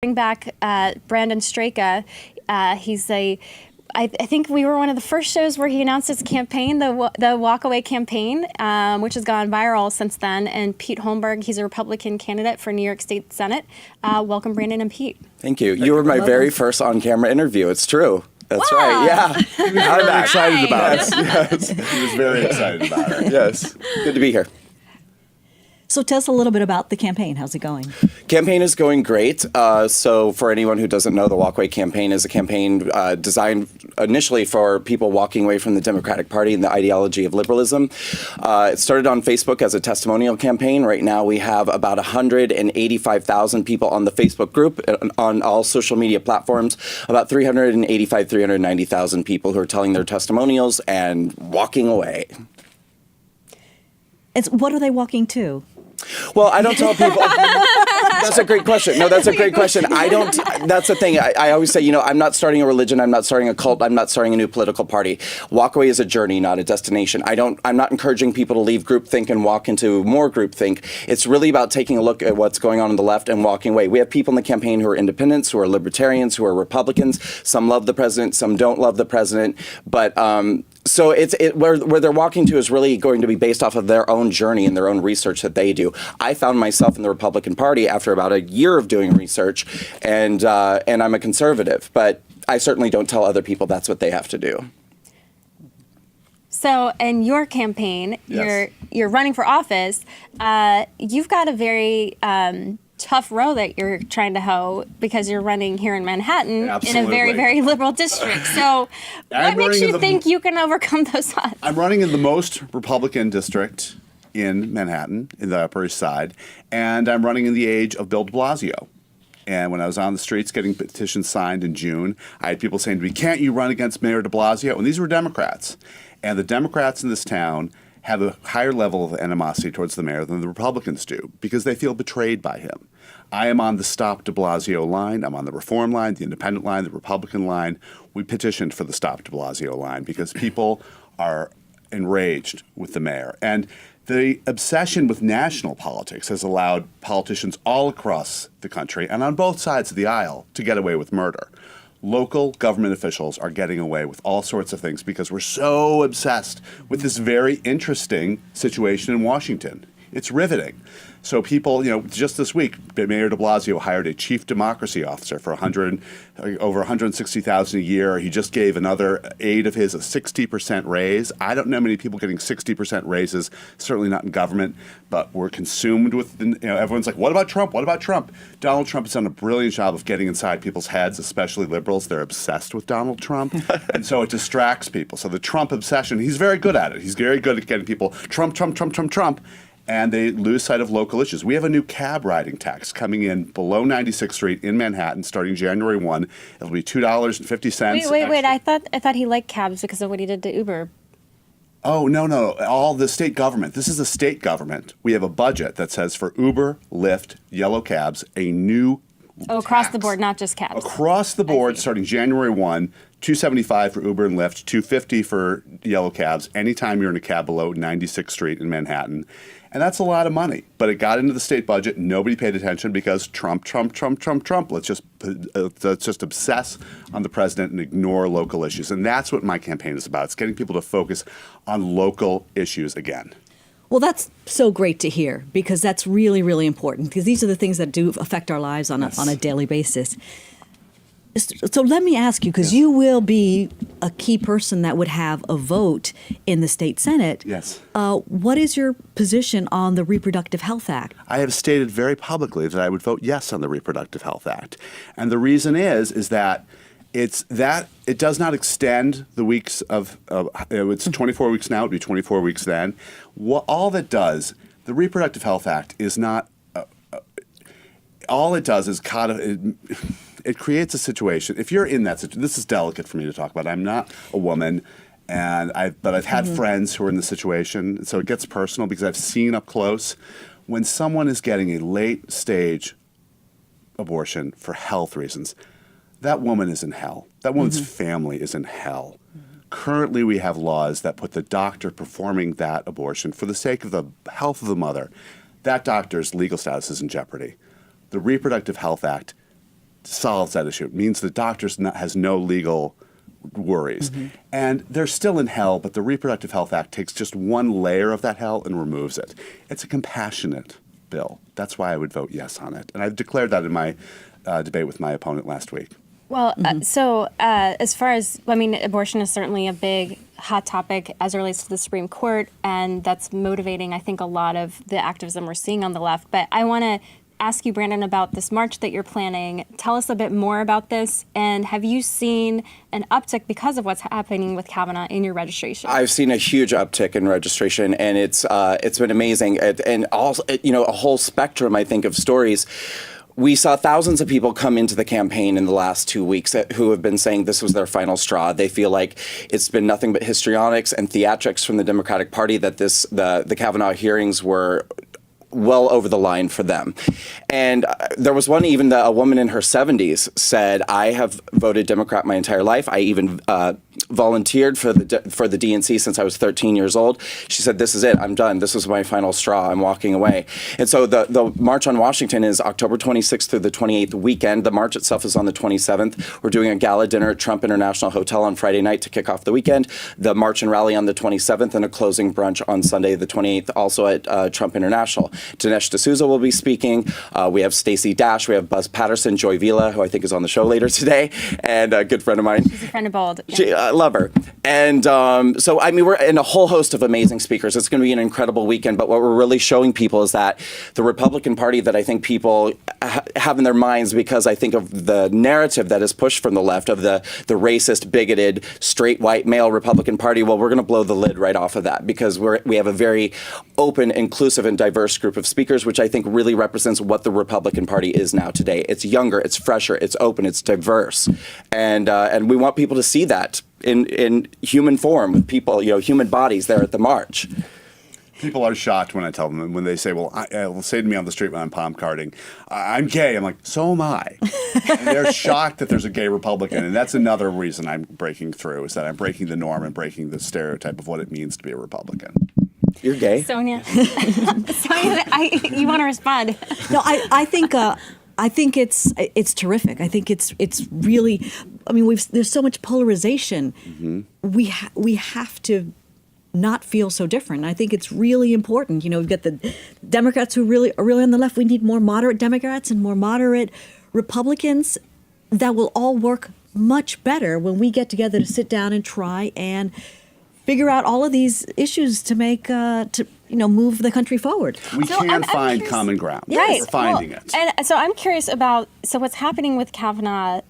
Bring back Brandon Straka. I think we were one of the first shows where he announced his campaign, the Walkaway campaign, which has gone viral since then. And Pete Holmberg, he's a Republican candidate for New York State Senate. Welcome, Brandon and Pete. Thank you. You were my very first on-camera interview. It's true. That's Wow. right. Yeah. I'm excited about it. Yes. He was very excited about it. Yes. Good to be here. So tell us a little bit about the campaign. How's it going? Campaign is going great. So for anyone who doesn't know, the Walkaway campaign is a campaign designed initially for people walking away from the Democratic Party and the ideology of liberalism. It started on Facebook as a testimonial campaign. Right now we have about 185,000 people on the Facebook group, on all social media platforms, about 390,000 people who are telling their testimonials and walking away. What are they walking to? Well, I don't tell people. That's a great question. No, that's a great question. I don't. That's the thing. I always say, I'm not starting a religion. I'm not starting a cult. I'm not starting a new political party. Walkaway is a journey, not a destination. I'm not encouraging people to leave groupthink and walk into more groupthink. It's really about taking a look at what's going on the left and walking away. We have people in the campaign who are independents, who are libertarians, who are Republicans. Some love the president. Some don't love the president. But so where they're walking to is really going to be based off of their own journey and their own research that they do. I found myself in the Republican Party after about a year of doing research, and I'm a conservative, but I certainly don't tell other people that's what they have to do. So in your campaign, Yes. you're running for office. You've got a very tough row that you're trying to hoe because you're running here in Manhattan in a Absolutely. very, very liberal district. So what makes you think you can overcome those odds? I'm running in the most Republican district in Manhattan, in the Upper East Side, and I'm running in the age of Bill de Blasio. And when I was on the streets getting petitions signed in June, I had people saying to me, "Can't you run against Mayor de Blasio?" And these were Democrats. And the Democrats in this town have a higher level of animosity towards the mayor than the Republicans do because they feel betrayed by him. I am on the Stop de Blasio line. I'm on the Reform line, the Independent line, the Republican line. We petitioned for the Stop de Blasio line because people are enraged with the mayor. And the obsession with national politics has allowed politicians all across the country and on both sides of the aisle to get away with murder. Local government officials are getting away with all sorts of things because we're so obsessed with this very interesting situation in Washington. It's riveting. So people, just this week, Mayor de Blasio hired a chief democracy officer for over $160,000 a year. He just gave another aide of his a 60% raise. I don't know many people getting 60% raises, certainly not in government, but we're consumed with, everyone's like, what about Trump? What about Trump? Donald Trump has done a brilliant job of getting inside people's heads, especially liberals. They're obsessed with Donald Trump. And so it distracts people. So the Trump obsession, he's very good at it. He's very good at getting people Trump, Trump, Trump, Trump, Trump. And they lose sight of local issues. We have a new cab riding tax coming in below 96th Street in Manhattan starting January 1. It'll be $2.50. Wait. I thought he liked cabs because of what he did to Uber. Oh, no. All the state government. This is a state government. We have a budget that says for Uber, Lyft, yellow cabs, a new Across tax. the board, not just cabs. Across the board, starting January 1, $2.75 for Uber and Lyft, $2.50 for yellow cabs, anytime you're in a cab below 96th Street in Manhattan. And that's a lot of money. But it got into the state budget. Nobody paid attention because Trump. Let's just obsess on the president and ignore local issues. And that's what my campaign is about. It's getting people to focus on local issues again. Well, that's so great to hear because that's really, really important because these are the things that do affect our lives on a daily basis. So let me ask you, because you will be a key person that would have a vote in the state Senate. Yes. What is your position on the Reproductive Health Act? I have stated very publicly that I would vote yes on the Reproductive Health Act. And the reason is that it does not extend the weeks of it's 24 weeks now, it would be 24 weeks then. All that does, the Reproductive Health Act is not, all it does is it creates a situation. If you're in that situation, this is delicate for me to talk about. I'm not a woman, but I've had friends who are in the situation. So it gets personal because I've seen up close when someone is getting a late stage abortion for health reasons. That woman is in hell. That woman's family is in hell. Currently, we have laws that put the doctor performing that abortion for the sake of the health of the mother. That doctor's legal status is in jeopardy. The Reproductive Health Act solves that issue. It means the doctor has no legal worries. And they're still in hell, but the Reproductive Health Act takes just one layer of that hell and removes it. It's a compassionate bill. That's why I would vote yes on it. And I've declared that in my debate with my opponent last week. Well, as far as, abortion is certainly a big hot topic as it relates to the Supreme Court, and that's motivating, I think, a lot of the activism we're seeing on the left. But I want to ask you, Brandon, about this march that you're planning. Tell us a bit more about this, and have you seen an uptick because of what's happening with Kavanaugh in your registration? I've seen a huge uptick in registration, and it's been amazing, and also, a whole spectrum, I think, of stories. We saw thousands of people come into the campaign in the last 2 weeks who have been saying this was their final straw. They feel like it's been nothing but histrionics and theatrics from the Democratic Party, that the Kavanaugh hearings were well over the line for them. And there was one, even a woman in her 70s said, I have voted Democrat my entire life. I even volunteered for the DNC since I was 13 years old. She said, this is it. I'm done. This was my final straw. I'm walking away. And so the March on Washington is October 26th through the 28th weekend. The march itself is on the 27th. We're doing a gala dinner at Trump International Hotel on Friday night to kick off the weekend. The march and rally on the 27th, and a closing brunch on Sunday the 28th, also at Trump International. Dinesh D'Souza will be speaking. We have Stacey Dash. We have Buzz Patterson, Joy Vila, who I think is on the show later today, and a good friend of mine. She's a friend of Bold. Yeah. I love her. And we're in a whole host of amazing speakers. It's going to be an incredible weekend. But what we're really showing people is that the Republican Party that I think people have in their minds, because I think of the narrative that is pushed from the left of the racist, bigoted, straight white male Republican Party, well, we're going to blow the lid right off of that, because we have a very open, inclusive, and diverse group of speakers, which I think really represents what the Republican Party is now today. It's younger, it's fresher, it's open, it's diverse. And we want people to see that in human form, with people, human bodies there at the march. People are shocked when I tell them, when they say, will say to me on the street when I'm palm carding, I'm gay. I'm like, so am I. And they're shocked that there's a gay Republican. And that's another reason I'm breaking through, is that I'm breaking the norm and breaking the stereotype of what it means to be a Republican. You're gay? Sonia, you want to respond? No, I think it's terrific. I think it's really, there's so much polarization. Mm-hmm. We have to not feel so different. I think it's really important. We've got the Democrats who are really on the left. We need more moderate Democrats and more moderate Republicans. That will all work much better when we get together to sit down and try and figure out all of these issues to make move the country forward. We can find common ground. Right. We're finding it. And so I'm curious about what's happening with Kavanaugh.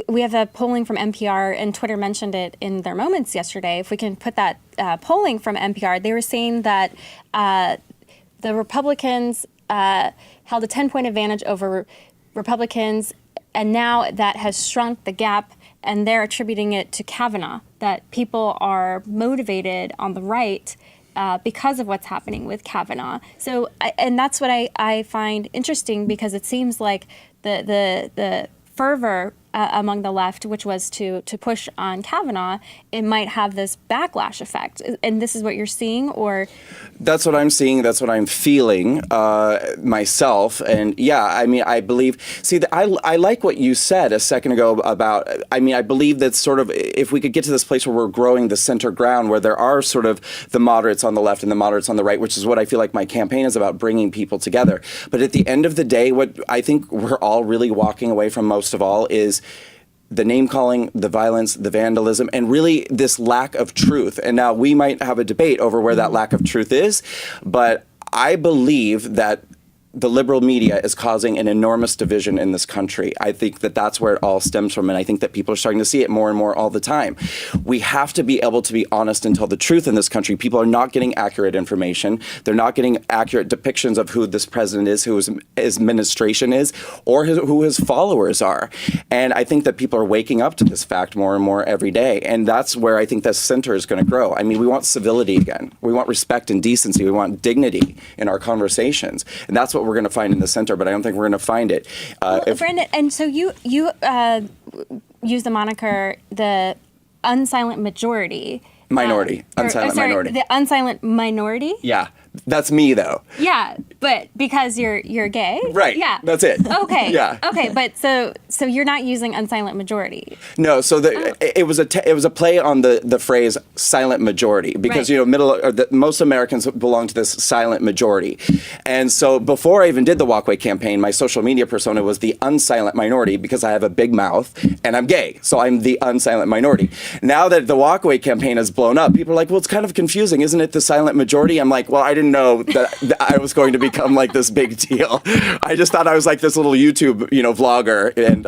We have a polling from NPR, and Twitter mentioned it in their moments yesterday. If we can put that polling from NPR, they were saying that the Republicans held a 10-point advantage over Republicans, and now that has shrunk the gap, and they're attributing it to Kavanaugh, that people are motivated on the right because of what's happening with Kavanaugh. So, and that's what I find interesting, because it seems like the fervor among the left, which was to push on Kavanaugh, it might have this backlash effect. And this is what you're seeing, or? That's what I'm seeing. That's what I'm feeling myself. And yeah, I believe, I like what you said a second ago about, I believe that sort of, if we could get to this place where we're growing the center ground, where there are sort of the moderates on the left and the moderates on the right, which is what I feel like my campaign is about, bringing people together. But at the end of the day, what I think we're all really walking away from most of all is the name calling, the violence, the vandalism, and really this lack of truth. And now we might have a debate over where that lack of truth is, but I believe that the liberal media is causing an enormous division in this country. I think that that's where it all stems from, and I think that people are starting to see it more and more all the time. We have to be able to be honest and tell the truth in this country. People are not getting accurate information. They're not getting accurate depictions of who this president is, who his administration is, or who his followers are. And I think that people are waking up to this fact more and more every day, and that's where I think the center is going to grow. We want civility again. We want respect and decency. We want dignity in our conversations, and that's what we're going to find in the center, but I don't think we're going to find it. Brandon, and so you use the moniker the unsilent majority. Minority. Unsilent minority. The unsilent minority? Yeah. That's me, though. Yeah, but because you're gay? Right. Yeah. That's it. Okay. Yeah. Okay, but so you're not using unsilent majority. No, so it was a play on the phrase silent majority because Right. most Americans belong to this silent majority, and so before I even did the Walkway campaign, my social media persona was the unsilent minority because I have a big mouth and I'm gay, so I'm the unsilent minority. Now that the Walkway campaign has blown up, people are like, well, it's kind of confusing, isn't it? The silent majority. I'm like, well, I didn't know that I was going to become like this big deal. I just thought I was like this little YouTube, vlogger, and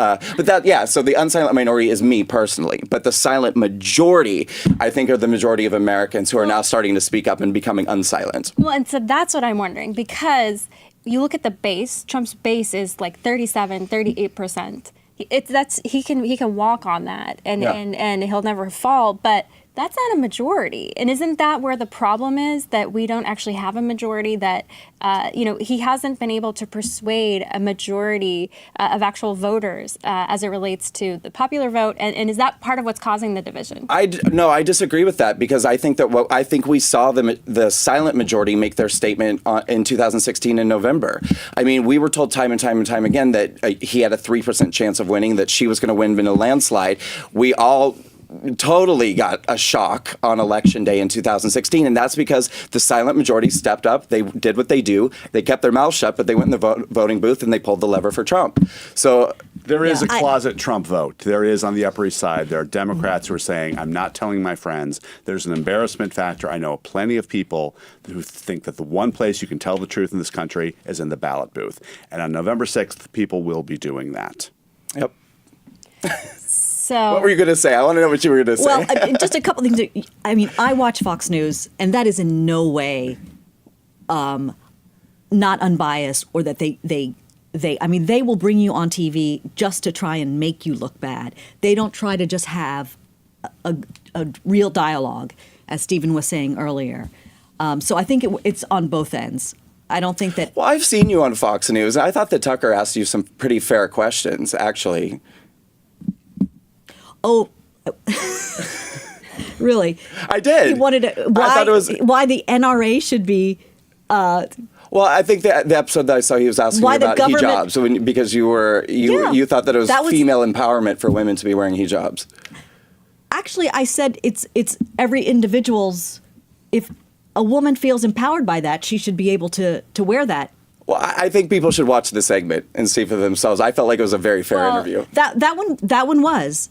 so the unsilent minority is me personally, but the silent majority, I think, are the majority of Americans who are now starting to speak up and becoming unsilent. Well, and so that's what I'm wondering, because you look at the base, Trump's base is like 37, 38%. He can walk on that and he'll never fall, but that's not a majority. And isn't that where the problem is, that we don't actually have a majority, that, he hasn't been able to persuade a majority of actual voters as it relates to the popular vote? And is that part of what's causing the division? No, I disagree with that, because I think that we saw the silent majority make their statement in 2016 in November. I mean, we were told time and time and time again that he had a 3% chance of winning, that she was going to win in a landslide. We all totally got a shock on election day in 2016, and that's because the silent majority stepped up. They did what they do. They kept their mouth shut, but they went in the voting booth and they pulled the lever for Trump. So there is a closet Trump vote. There is on the Upper East Side. There are Democrats who are saying, I'm not telling my friends. There's an embarrassment factor. I know plenty of people who think that the one place you can tell the truth in this country is in the ballot booth. And on November 6th, people will be doing that. Yep. So what were you going to say? I want to know what you were going to say. Well, just a couple things. I mean, I watch Fox News, and that is in no way not unbiased, or that they will bring you on TV just to try and make you look bad. They don't try to just have a real dialogue, as Stephen was saying earlier. So I think it's on both ends. I don't think that... Well, I've seen you on Fox News. I thought that Tucker asked you some pretty fair questions, actually. Oh, really? I did. He wanted to, why the NRA should be... Well, I think the episode that I saw, he was asking Why you the about government- hijabs because you thought that it was female empowerment for women to be wearing hijabs. Actually, I said it's every individual's. If a woman feels empowered by that, she should be able to wear that. Well, I think people should watch the segment and see for themselves. I felt like it was a very fair interview. That one was.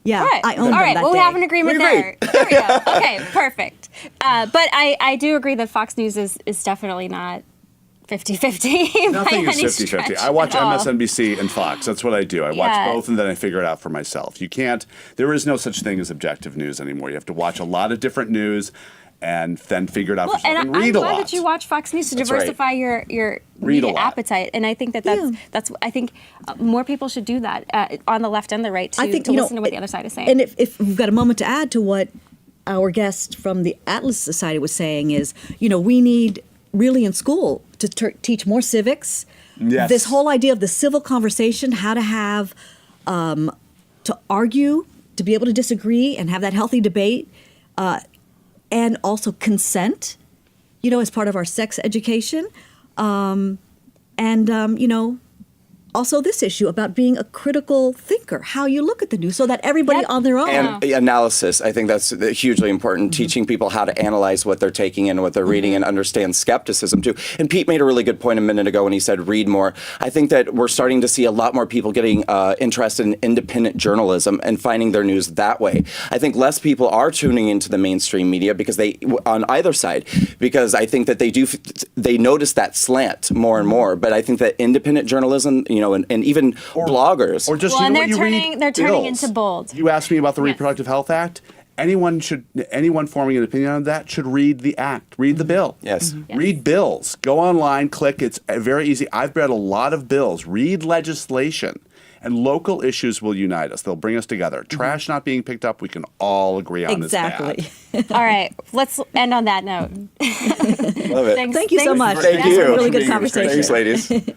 Yeah, all right. I owned all right. them that well, day. we have an agreement We there. agree. There we go. Okay, perfect. But I do agree that Fox News is definitely not 50-50. Nothing by is any 50-50. stretch I watch at all. MSNBC and Fox. That's what I do. I watch both, and then I figure it out for myself. There is no such thing as objective news anymore. You have to watch a lot of different news and then figure it out for yourself and read a lot. I'm glad that you watch Fox News to That's diversify right. your Read a media lot. appetite, and I think that's I think more people should do that on the left and the right to listen to what the other side is saying. And if we've got a moment to add to what our guest from the Atlas Society was saying is, we need really in school to teach more civics. Yes. This whole idea of the civil conversation, how to have, to argue, to be able to disagree and have that healthy debate, and also consent, as part of our sex education. Also this issue about being a critical thinker, how you look at the news so that everybody on their own. And analysis, I think that's hugely important, teaching people how to analyze what they're taking in, what they're reading, and understand skepticism too. And Pete made a really good point a minute ago when he said read more. I think that we're starting to see a lot more people getting interested in independent journalism and finding their news that way. I think less people are tuning into the mainstream media because on either side, because I think that they notice that slant more and more. But I think that independent journalism, and even bloggers. Or just, and they're turning into Bold. You asked me about the Yes. Reproductive Health Act. Anyone forming an opinion on that should read the act, read the bill. Yes. Yes. Read bills. Go online, click. It's very easy. I've read a lot of bills. Read legislation. And local issues will unite us. They'll bring us together. Trash not being picked up, we can all agree on Exactly. is bad. All right, let's end on that note. Love it. Thank you so much. Thank That's you. a really good Thanks for being here. conversation. Thanks, ladies.